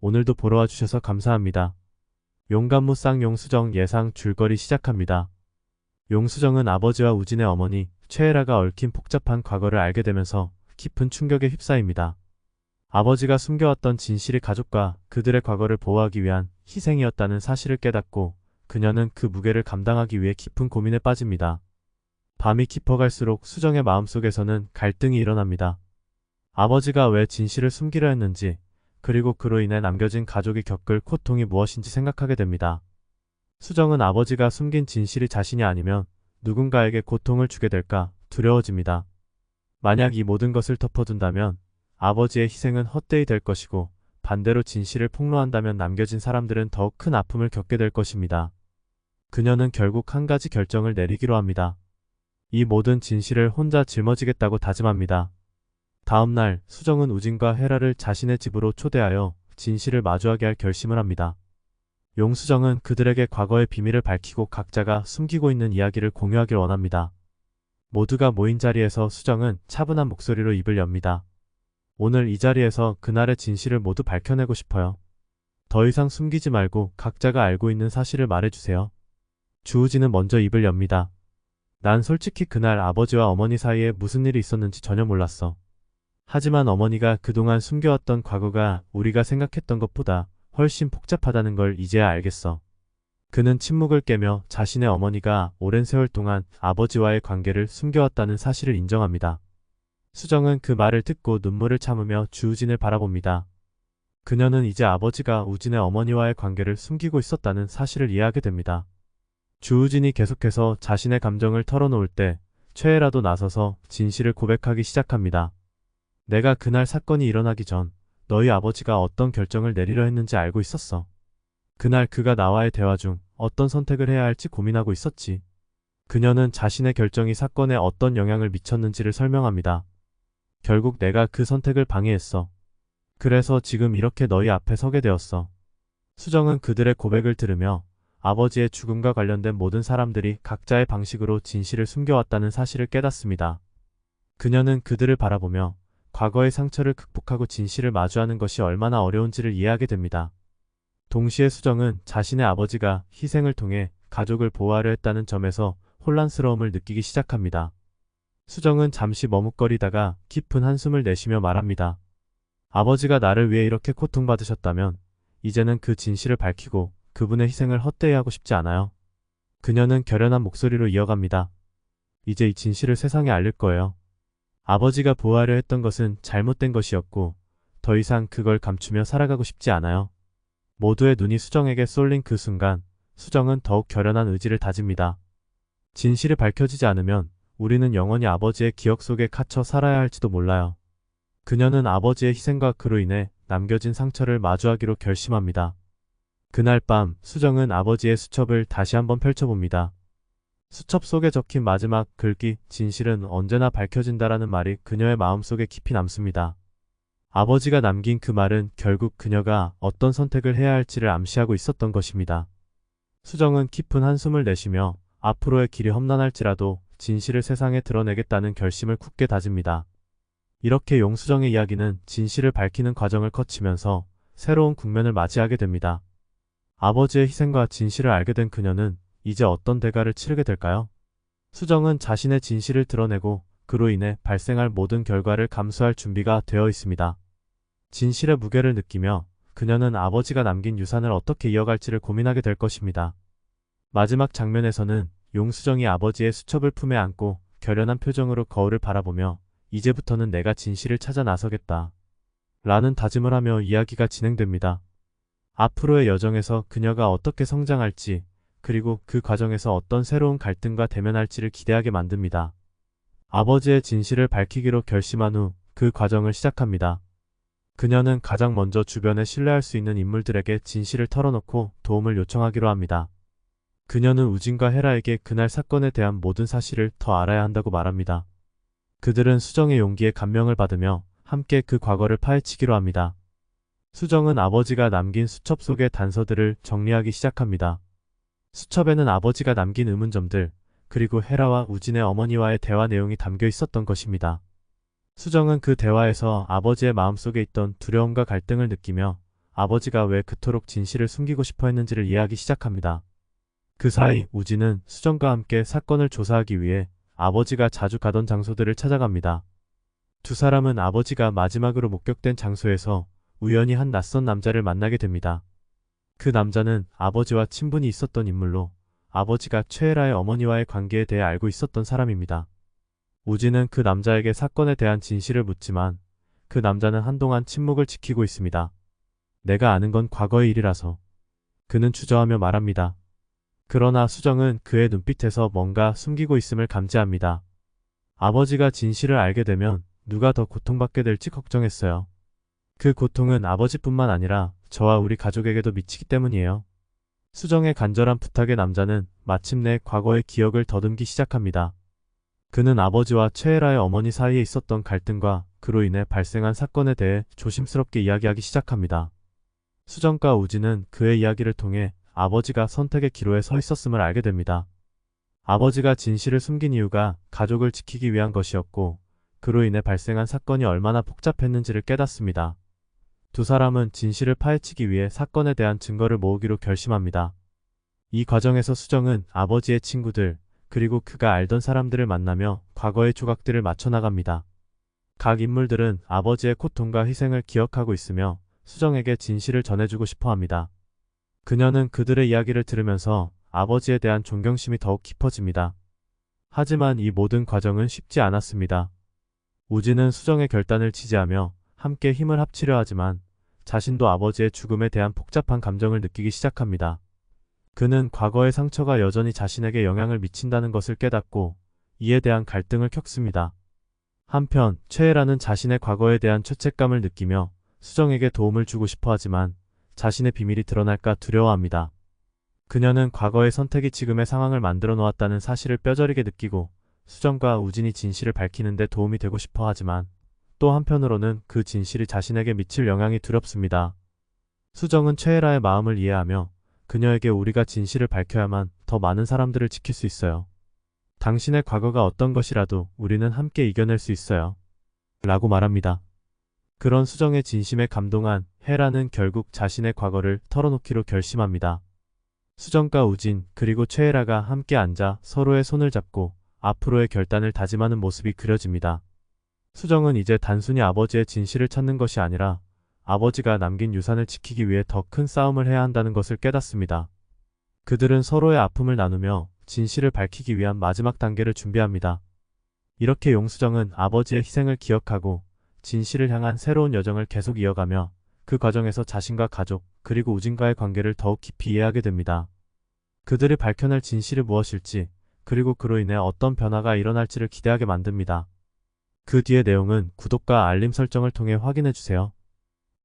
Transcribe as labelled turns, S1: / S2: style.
S1: 오늘도 보러 와주셔서 감사합니다. 용감무 쌍용수정 예상 줄거리 시작합니다. 용수정은 아버지와 우진의 어머니 최애라가 얽힌 복잡한 과거를 알게 되면서 깊은 충격에 휩싸입니다. 아버지가 숨겨왔던 진실이 가족과 그들의 과거를 보호하기 위한 희생이었다는 사실을 깨닫고 그녀는 그 무게를 감당하기 위해 깊은 고민에 빠집니다. 밤이 깊어갈수록 수정의 마음속에서는 갈등이 일어납니다. 아버지가 왜 진실을 숨기려 했는지, 그리고 그로 인해 남겨진 가족이 겪을 고통이 무엇인지 생각하게 됩니다. 수정은 아버지가 숨긴 진실이 자신이 아니면 누군가에게 고통을 주게 될까 두려워집니다. 만약 이 모든 것을 덮어둔다면 아버지의 희생은 헛되이 될 것이고, 반대로 진실을 폭로한다면 남겨진 사람들은 더욱 큰 아픔을 겪게 될 것입니다. 그녀는 결국 한 가지 결정을 내리기로 합니다. 이 모든 진실을 혼자 짊어지겠다고 다짐합니다. 다음날 수정은 우진과 헤라를 자신의 집으로 초대하여 진실을 마주하게 할 결심을 합니다. 용수정은 그들에게 과거의 비밀을 밝히고 각자가 숨기고 있는 이야기를 공유하길 원합니다. 모두가 모인 자리에서 수정은 차분한 목소리로 입을 엽니다. 오늘 이 자리에서 그날의 진실을 모두 밝혀내고 싶어요. 더 이상 숨기지 말고 각자가 알고 있는 사실을 말해주세요. 주우진은 먼저 입을 엽니다. 난 솔직히 그날 아버지와 어머니 사이에 무슨 일이 있었는지 전혀 몰랐어. 하지만 어머니가 그동안 숨겨왔던 과거가 우리가 생각했던 것보다 훨씬 복잡하다는 걸 이제야 알겠어. 그는 침묵을 깨며 자신의 어머니가 오랜 세월 동안 아버지와의 관계를 숨겨왔다는 사실을 인정합니다. 수정은 그 말을 듣고 눈물을 참으며 주우진을 바라봅니다. 그녀는 이제 아버지가 우진의 어머니와의 관계를 숨기고 있었다는 사실을 이해하게 됩니다. 주우진이 계속해서 자신의 감정을 털어놓을 때 최애라도 나서서 진실을 고백하기 시작합니다. 내가 그날 사건이 일어나기 전 너희 아버지가 어떤 결정을 내리려 했는지 알고 있었어. 그날 그가 나와의 대화 중 어떤 선택을 해야 할지 고민하고 있었지. 그녀는 자신의 결정이 사건에 어떤 영향을 미쳤는지를 설명합니다. 결국 내가 그 선택을 방해했어. 그래서 지금 이렇게 너희 앞에 서게 되었어. 수정은 그들의 고백을 들으며 아버지의 죽음과 관련된 모든 사람들이 각자의 방식으로 진실을 숨겨왔다는 사실을 깨닫습니다. 그녀는 그들을 바라보며 과거의 상처를 극복하고 진실을 마주하는 것이 얼마나 어려운지를 이해하게 됩니다. 동시에 수정은 자신의 아버지가 희생을 통해 가족을 보호하려 했다는 점에서 혼란스러움을 느끼기 시작합니다. 수정은 잠시 머뭇거리다가 깊은 한숨을 내쉬며 말합니다. 아버지가 나를 위해 이렇게 고통받으셨다면 이제는 그 진실을 밝히고 그분의 희생을 헛되이 하고 싶지 않아요. 그녀는 결연한 목소리로 이어갑니다. 이제 이 진실을 세상에 알릴 거예요. 아버지가 보호하려 했던 것은 잘못된 것이었고 더 이상 그걸 감추며 살아가고 싶지 않아요. 모두의 눈이 수정에게 쏠린 그 순간 수정은 더욱 결연한 의지를 다집니다. 진실이 밝혀지지 않으면 우리는 영원히 아버지의 기억 속에 갇혀 살아야 할지도 몰라요. 그녀는 아버지의 희생과 그로 인해 남겨진 상처를 마주하기로 결심합니다. 그날 밤 수정은 아버지의 수첩을 다시 한번 펼쳐봅니다. 수첩 속에 적힌 마지막 글귀 진실은 언제나 밝혀진다라는 말이 그녀의 마음속에 깊이 남습니다. 아버지가 남긴 그 말은 결국 그녀가 어떤 선택을 해야 할지를 암시하고 있었던 것입니다. 수정은 깊은 한숨을 내쉬며 앞으로의 길이 험난할지라도 진실을 세상에 드러내겠다는 결심을 굳게 다집니다. 이렇게 용수정의 이야기는 진실을 밝히는 과정을 거치면서 새로운 국면을 맞이하게 됩니다. 아버지의 희생과 진실을 알게 된 그녀는 이제 어떤 대가를 치르게 될까요? 수정은 자신의 진실을 드러내고 그로 인해 발생할 모든 결과를 감수할 준비가 되어 있습니다. 진실의 무게를 느끼며 그녀는 아버지가 남긴 유산을 어떻게 이어갈지를 고민하게 될 것입니다. 마지막 장면에서는 용수정이 아버지의 수첩을 품에 안고 결연한 표정으로 거울을 바라보며 이제부터는 내가 진실을 찾아 나서겠다 라는 다짐을 하며 이야기가 진행됩니다. 앞으로의 여정에서 그녀가 어떻게 성장할지, 그리고 그 과정에서 어떤 새로운 갈등과 대면할지를 기대하게 만듭니다. 아버지의 진실을 밝히기로 결심한 후 그 과정을 시작합니다. 그녀는 가장 먼저 주변에 신뢰할 수 있는 인물들에게 진실을 털어놓고 도움을 요청하기로 합니다. 그녀는 우진과 헤라에게 그날 사건에 대한 모든 사실을 더 알아야 한다고 말합니다. 그들은 수정의 용기에 감명을 받으며 함께 그 과거를 파헤치기로 합니다. 수정은 아버지가 남긴 수첩 속의 단서들을 정리하기 시작합니다. 수첩에는 아버지가 남긴 의문점들, 그리고 헤라와 우진의 어머니와의 대화 내용이 담겨 있었던 것입니다. 수정은 그 대화에서 아버지의 마음속에 있던 두려움과 갈등을 느끼며 아버지가 왜 그토록 진실을 숨기고 싶어 했는지를 이해하기 시작합니다. 그 사이 우진은 수정과 함께 사건을 조사하기 위해 아버지가 자주 가던 장소들을 찾아갑니다. 두 사람은 아버지가 마지막으로 목격된 장소에서 우연히 한 낯선 남자를 만나게 됩니다. 그 남자는 아버지와 친분이 있었던 인물로 아버지가 최애라의 어머니와의 관계에 대해 알고 있었던 사람입니다. 우진은 그 남자에게 사건에 대한 진실을 묻지만 그 남자는 한동안 침묵을 지키고 있습니다. 내가 아는 건 과거의 일이라서. 그는 주저하며 말합니다. 그러나 수정은 그의 눈빛에서 뭔가 숨기고 있음을 감지합니다. 아버지가 진실을 알게 되면 누가 더 고통받게 될지 걱정했어요. 그 고통은 아버지뿐만 아니라 저와 우리 가족에게도 미치기 때문이에요. 수정의 간절한 부탁에 남자는 마침내 과거의 기억을 더듬기 시작합니다. 그는 아버지와 최애라의 어머니 사이에 있었던 갈등과 그로 인해 발생한 사건에 대해 조심스럽게 이야기하기 시작합니다. 수정과 우진은 그의 이야기를 통해 아버지가 선택의 기로에 서 있었음을 알게 됩니다. 아버지가 진실을 숨긴 이유가 가족을 지키기 위한 것이었고 그로 인해 발생한 사건이 얼마나 복잡했는지를 깨닫습니다. 두 사람은 진실을 파헤치기 위해 사건에 대한 증거를 모으기로 결심합니다. 이 과정에서 수정은 아버지의 친구들, 그리고 그가 알던 사람들을 만나며 과거의 조각들을 맞춰나갑니다. 각 인물들은 아버지의 고통과 희생을 기억하고 있으며 수정에게 진실을 전해주고 싶어 합니다. 그녀는 그들의 이야기를 들으면서 아버지에 대한 존경심이 더욱 깊어집니다. 하지만 이 모든 과정은 쉽지 않았습니다. 우진은 수정의 결단을 지지하며 함께 힘을 합치려 하지만 자신도 아버지의 죽음에 대한 복잡한 감정을 느끼기 시작합니다. 그는 과거의 상처가 여전히 자신에게 영향을 미친다는 것을 깨닫고 이에 대한 갈등을 겪습니다. 한편 최애라는 자신의 과거에 대한 죄책감을 느끼며 수정에게 도움을 주고 싶어 하지만 자신의 비밀이 드러날까 두려워합니다. 그녀는 과거의 선택이 지금의 상황을 만들어 놓았다는 사실을 뼈저리게 느끼고 수정과 우진이 진실을 밝히는 데 도움이 되고 싶어 하지만 또 한편으로는 그 진실이 자신에게 미칠 영향이 두렵습니다. 수정은 최애라의 마음을 이해하며 그녀에게 우리가 진실을 밝혀야만 더 많은 사람들을 지킬 수 있어요. 당신의 과거가 어떤 것이라도 우리는 함께 이겨낼 수 있어요. 라고 말합니다. 그런 수정의 진심에 감동한 헤라는 결국 자신의 과거를 털어놓기로 결심합니다. 수정과 우진 그리고 최애라가 함께 앉아 서로의 손을 잡고 앞으로의 결단을 다짐하는 모습이 그려집니다. 수정은 이제 단순히 아버지의 진실을 찾는 것이 아니라 아버지가 남긴 유산을 지키기 위해 더 큰 싸움을 해야 한다는 것을 깨닫습니다. 그들은 서로의 아픔을 나누며 진실을 밝히기 위한 마지막 단계를 준비합니다. 이렇게 용수정은 아버지의 희생을 기억하고 진실을 향한 새로운 여정을 계속 이어가며 그 과정에서 자신과 가족 그리고 우진과의 관계를 더욱 깊이 이해하게 됩니다. 그들이 밝혀낼 진실이 무엇일지 그리고 그로 인해 어떤 변화가 일어날지를 기대하게 만듭니다. 그 뒤의 내용은 구독과 알림 설정을 통해 확인해주세요.